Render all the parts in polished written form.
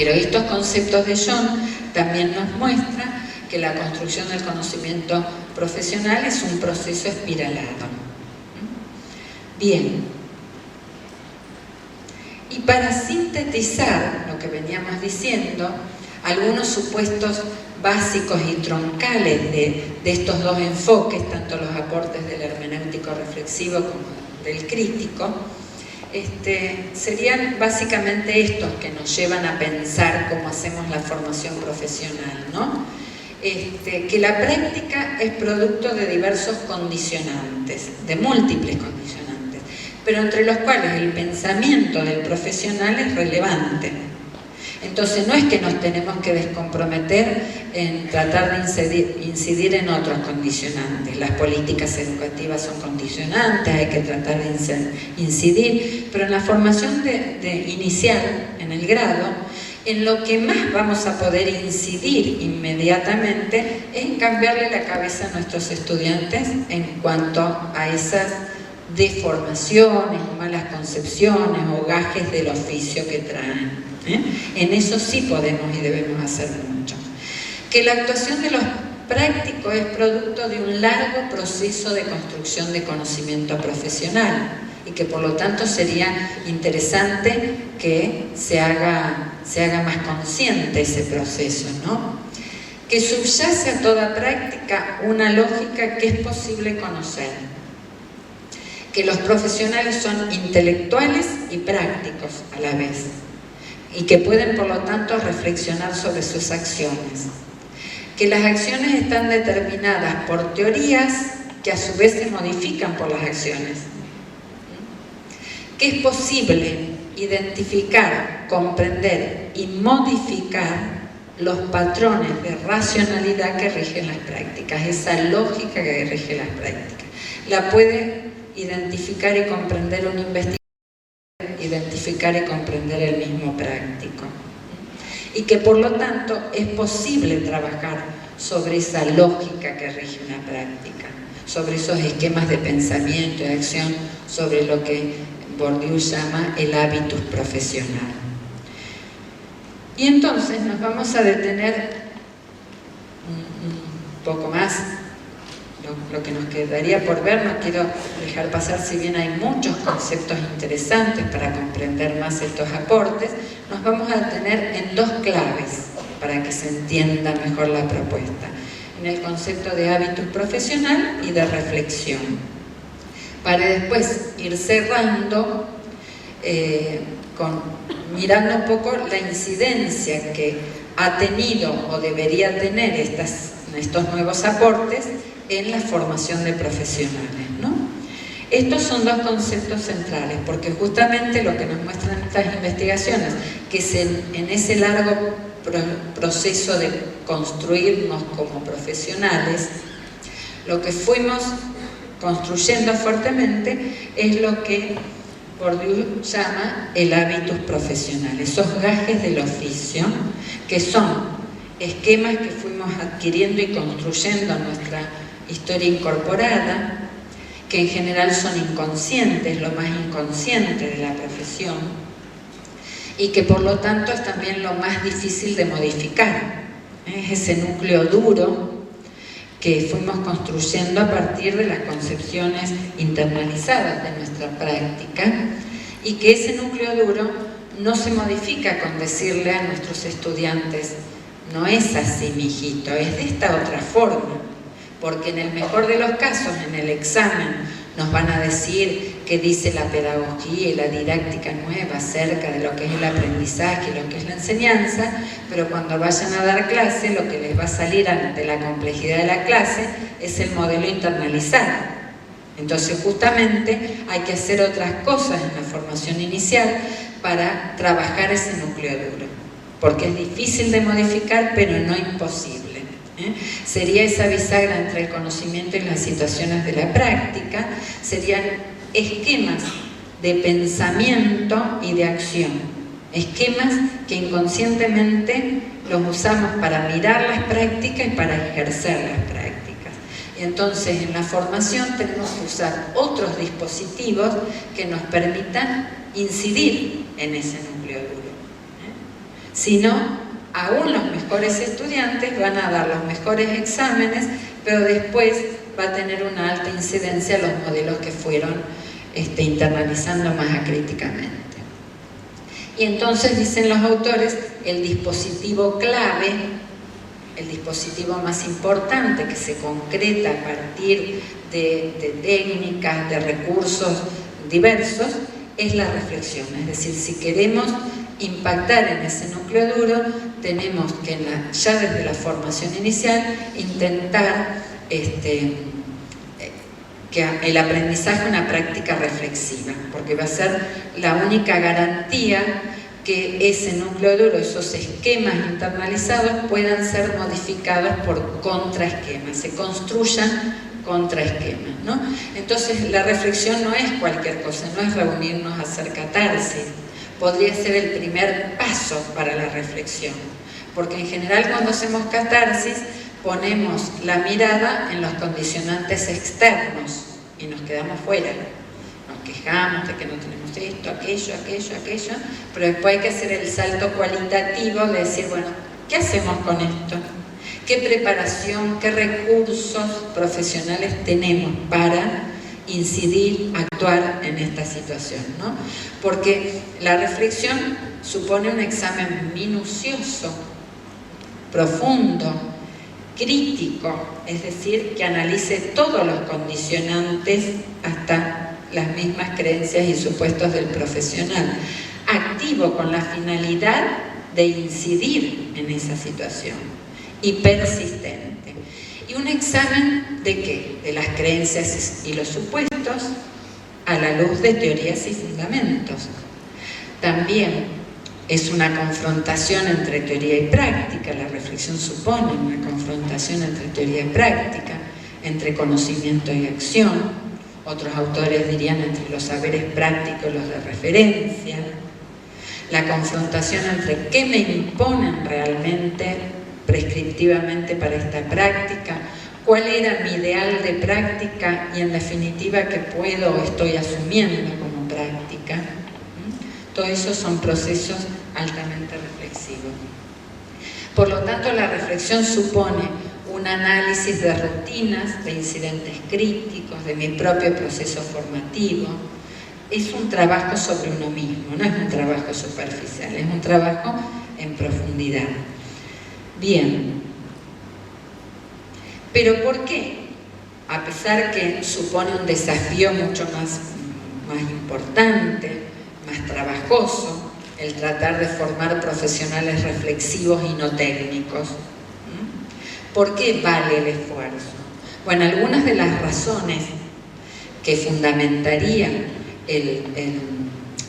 Pero estos conceptos de John también nos muestran que la construcción del conocimiento profesional es un proceso espiralado. Bien. Y para sintetizar lo que veníamos diciendo, algunos supuestos básicos y troncales de estos dos enfoques, tanto los aportes del hermenéutico reflexivo como del crítico, serían básicamente estos que nos llevan a pensar cómo hacemos la formación profesional, ¿no? Que la práctica es producto de diversos condicionantes, de múltiples condicionantes, pero entre los cuales el pensamiento del profesional es relevante. Entonces no es que nos tenemos que descomprometer en tratar de incidir en otros condicionantes. Las políticas educativas son condicionantes, hay que tratar de incidir, pero en la formación inicial, en el grado, en lo que más vamos a poder incidir inmediatamente es en cambiarle la cabeza a nuestros estudiantes en cuanto a esas deformaciones, malas concepciones o gajes del oficio que traen. En eso sí podemos y debemos hacer mucho. Que la actuación de los prácticos es producto de un largo proceso de construcción de conocimiento profesional y que por lo tanto sería interesante que se haga más consciente ese proceso, ¿no? Que subyace a toda práctica una lógica que es posible conocer. Que los profesionales son intelectuales y prácticos a la vez y que pueden por lo tanto reflexionar sobre sus acciones. Que las acciones están determinadas por teorías que a su vez se modifican por las acciones. Que es posible identificar, comprender y modificar los patrones de racionalidad que rigen las prácticas, esa lógica que rige las prácticas. La puede identificar y comprender un investigador, identificar y comprender el mismo práctico. Y que por lo tanto es posible trabajar sobre esa lógica que rige una práctica, sobre esos esquemas de pensamiento y de acción, sobre lo que Bourdieu llama el hábitus profesional. Y entonces nos vamos a detener un poco más, lo que nos quedaría por ver. No quiero dejar pasar, si bien hay muchos conceptos interesantes para comprender más estos aportes, nos vamos a detener en dos claves para que se entienda mejor la propuesta, en el concepto de hábitus profesional y de reflexión, para después ir cerrando mirando un poco la incidencia que ha tenido o debería tener estos nuevos aportes en la formación de profesionales, ¿no? Estos son dos conceptos centrales, porque justamente lo que nos muestran estas investigaciones, que es en ese largo proceso de construirnos como profesionales, lo que fuimos construyendo fuertemente es lo que Bourdieu llama el hábitus profesional, esos gajes del oficio, que son esquemas que fuimos adquiriendo y construyendo en nuestra historia incorporada, que en general son inconscientes, lo más inconsciente de la profesión, y que por lo tanto es también lo más difícil de modificar. Es ese núcleo duro que fuimos construyendo a partir de las concepciones internalizadas de nuestra práctica, y que ese núcleo duro no se modifica con decirle a nuestros estudiantes: no es así, mijito, es de esta otra forma. Porque en el mejor de los casos, en el examen, nos van a decir qué dice la pedagogía y la didáctica nueva acerca de lo que es el aprendizaje y lo que es la enseñanza, pero cuando vayan a dar clase, lo que les va a salir ante la complejidad de la clase es el modelo internalizado. Entonces, justamente, hay que hacer otras cosas en la formación inicial para trabajar ese núcleo duro, porque es difícil de modificar, pero no imposible. Sería esa bisagra entre el conocimiento y las situaciones de la práctica, serían esquemas de pensamiento y de acción, esquemas que inconscientemente los usamos para mirar las prácticas y para ejercer las prácticas. Y entonces en la formación tenemos que usar otros dispositivos que nos permitan incidir en ese núcleo duro. sino aún los mejores estudiantes van a dar los mejores exámenes, pero después va a tener una alta incidencia los modelos que fueron internalizando más acríticamente. Y entonces dicen los autores, el dispositivo clave, el dispositivo más importante que se concreta a partir de técnicas, de recursos diversos, es la reflexión. Es decir, si queremos impactar en ese núcleo duro, tenemos que ya desde la formación inicial intentar que el aprendizaje una práctica reflexiva, porque va a ser la única garantía que ese núcleo duro, esos esquemas internalizados puedan ser modificados por contraesquemas, se construyan contraesquemas, ¿no? Entonces la reflexión no es cualquier cosa, no es reunirnos a hacer catarsis, podría ser el primer paso para la reflexión, porque en general cuando hacemos catarsis ponemos la mirada en los condicionantes externos y nos quedamos fuera. Nos quejamos de que no tenemos esto, aquello, pero después hay que hacer el salto cualitativo de decir, bueno, ¿qué hacemos con esto? ¿Qué preparación, qué recursos profesionales tenemos para incidir, actuar en esta situación, ¿no? Porque la reflexión supone un examen minucioso, profundo, crítico, es decir, que analice todos los condicionantes hasta las mismas creencias y supuestos del profesional, activo con la finalidad de incidir en esa situación y persistente. ¿Y un examen de qué? De las creencias y los supuestos a la luz de teorías y fundamentos. También es una confrontación entre teoría y práctica, la reflexión supone una confrontación entre teoría y práctica, entre conocimiento y acción, otros autores dirían entre los saberes prácticos y los de referencia, la confrontación entre qué me imponen realmente, prescriptivamente para esta práctica, cuál era mi ideal de práctica y en definitiva qué puedo o estoy asumiendo como práctica. Todo eso son procesos altamente reflexivos. Por lo tanto, la reflexión supone un análisis de rutinas, de incidentes críticos, de mi propio proceso formativo. Es un trabajo sobre uno mismo, no es un trabajo superficial, es un trabajo en profundidad. Bien, pero ¿por qué? A pesar que supone un desafío mucho más importante, más trabajoso, el tratar de formar profesionales reflexivos y no técnicos. ¿Por qué vale el esfuerzo? Bueno, algunas de las razones que fundamentarían el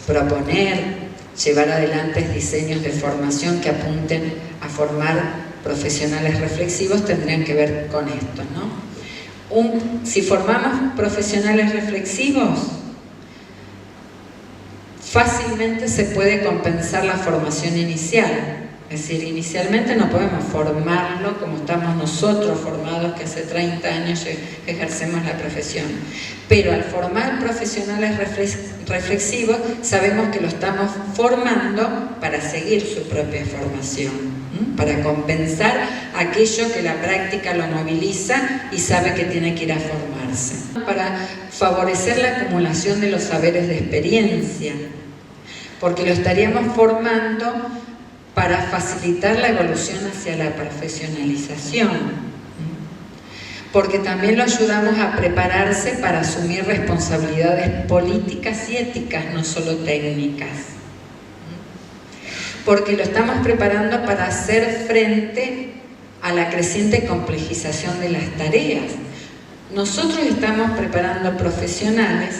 proponer, llevar adelante diseños de formación que apunten a formar profesionales reflexivos tendrían que ver con esto, ¿no? Si formamos profesionales reflexivos, fácilmente se puede compensar la formación inicial. Es decir, inicialmente no podemos formarlo como estamos nosotros formados que hace 30 años ejercemos la profesión. Pero al formar profesionales reflexivos, sabemos que lo estamos formando para seguir su propia formación, para compensar aquello que la práctica lo moviliza y sabe que tiene que ir a formarse. Para favorecer la acumulación de los saberes de experiencia, porque lo estaríamos formando para facilitar la evolución hacia la profesionalización, porque también lo ayudamos a prepararse para asumir responsabilidades políticas y éticas, no solo técnicas, porque lo estamos preparando para hacer frente a la creciente complejización de las tareas. Nosotros estamos preparando profesionales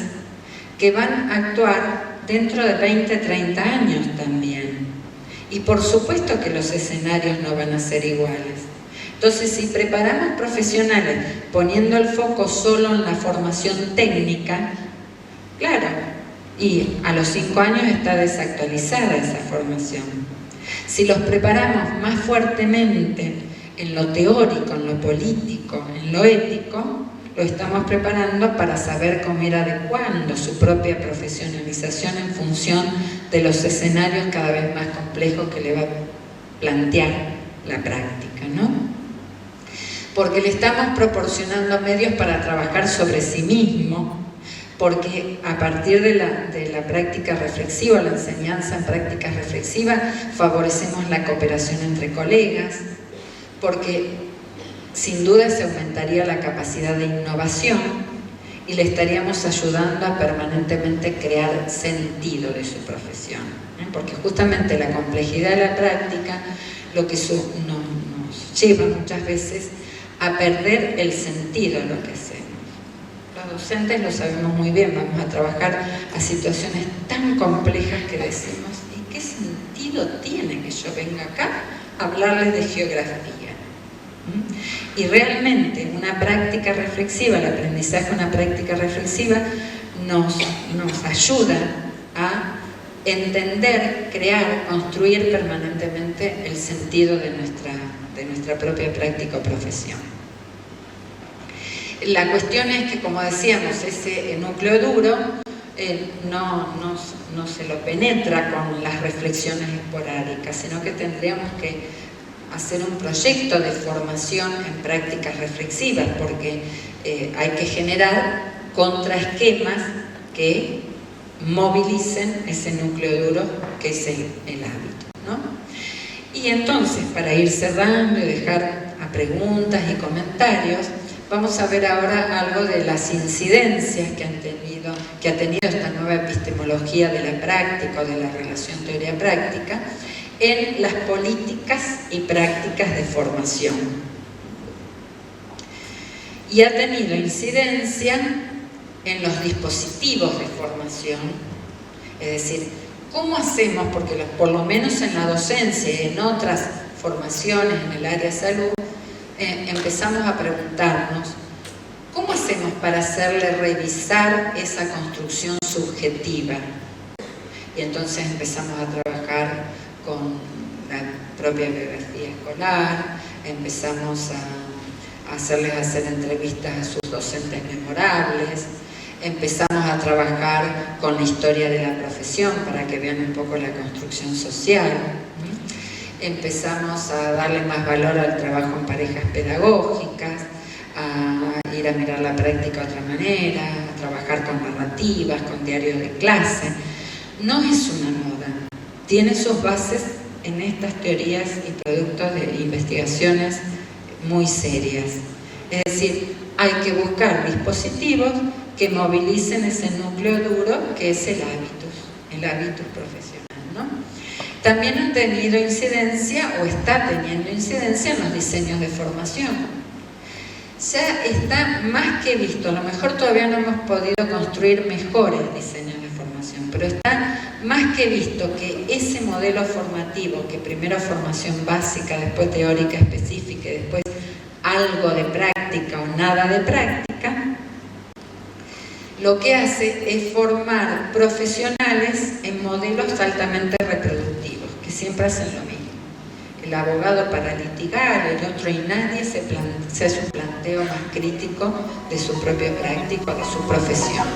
que van a actuar dentro de 20, 30 años también. Y por supuesto que los escenarios no van a ser iguales. Entonces, si preparamos profesionales poniendo el foco solo en la formación técnica, claro, y a los 5 años está desactualizada esa formación. Si los preparamos más fuertemente en lo teórico, en lo político, en lo ético, lo estamos preparando para saber cómo ir adecuando su propia profesionalización en función de los escenarios cada vez más complejos que le va a plantear la práctica, ¿no? Porque le estamos proporcionando medios para trabajar sobre sí mismo, porque a partir de la práctica reflexiva, la enseñanza en prácticas reflexivas, favorecemos la cooperación entre colegas, porque sin duda se aumentaría la capacidad de innovación y le estaríamos ayudando a permanentemente crear sentido de su profesión, ¿eh? Porque justamente la complejidad de la práctica lo que nos lleva muchas veces a perder el sentido de lo que hacemos. Los docentes lo sabemos muy bien, vamos a trabajar a situaciones tan complejas que decimos, ¿y qué sentido tiene que yo venga acá a hablarles de geografía? Y realmente una práctica reflexiva, el aprendizaje de una práctica reflexiva nos ayuda a entender, crear, construir permanentemente el sentido de nuestra propia práctica o profesión. La cuestión es que, como decíamos, ese núcleo duro no se lo penetra con las reflexiones esporádicas, sino que tendríamos que hacer un proyecto de formación en prácticas reflexivas, porque hay que generar contraesquemas que movilicen ese núcleo duro que es el hábito, ¿no? Y entonces, para ir cerrando y dejar a preguntas y comentarios, vamos a ver ahora algo de las incidencias que ha tenido esta nueva epistemología de la práctica o de la relación teoría-práctica en las políticas y prácticas de formación. Y ha tenido incidencia en los dispositivos de formación, es decir, ¿cómo hacemos? Porque por lo menos en la docencia y en otras formaciones en el área de salud, empezamos a preguntarnos, ¿cómo hacemos para hacerle revisar esa construcción subjetiva? Y entonces empezamos a trabajar con la propia biografía escolar, empezamos a hacerles hacer entrevistas a sus docentes memorables, empezamos a trabajar con la historia de la profesión para que vean un poco la construcción social, empezamos a darle más valor al trabajo en parejas pedagógicas, a ir a mirar la práctica de otra manera, a trabajar con narrativas, con diarios de clase. No es una moda, tiene sus bases en estas teorías y productos de investigaciones muy serias. Es decir, hay que buscar dispositivos que movilicen ese núcleo duro que es el hábitus profesional, ¿no? También han tenido incidencia o está teniendo incidencia en los diseños de formación. Ya está más que visto, a lo mejor todavía no hemos podido construir mejores diseños de formación, pero está más que visto que ese modelo formativo, que primero formación básica, después teórica específica y después algo de práctica o nada de práctica, lo que hace es formar profesionales en modelos altamente reproductivos, que siempre hacen lo mismo. El abogado para litigar, el otro, y nadie se hace un planteo más crítico de su propia práctica o de su profesión.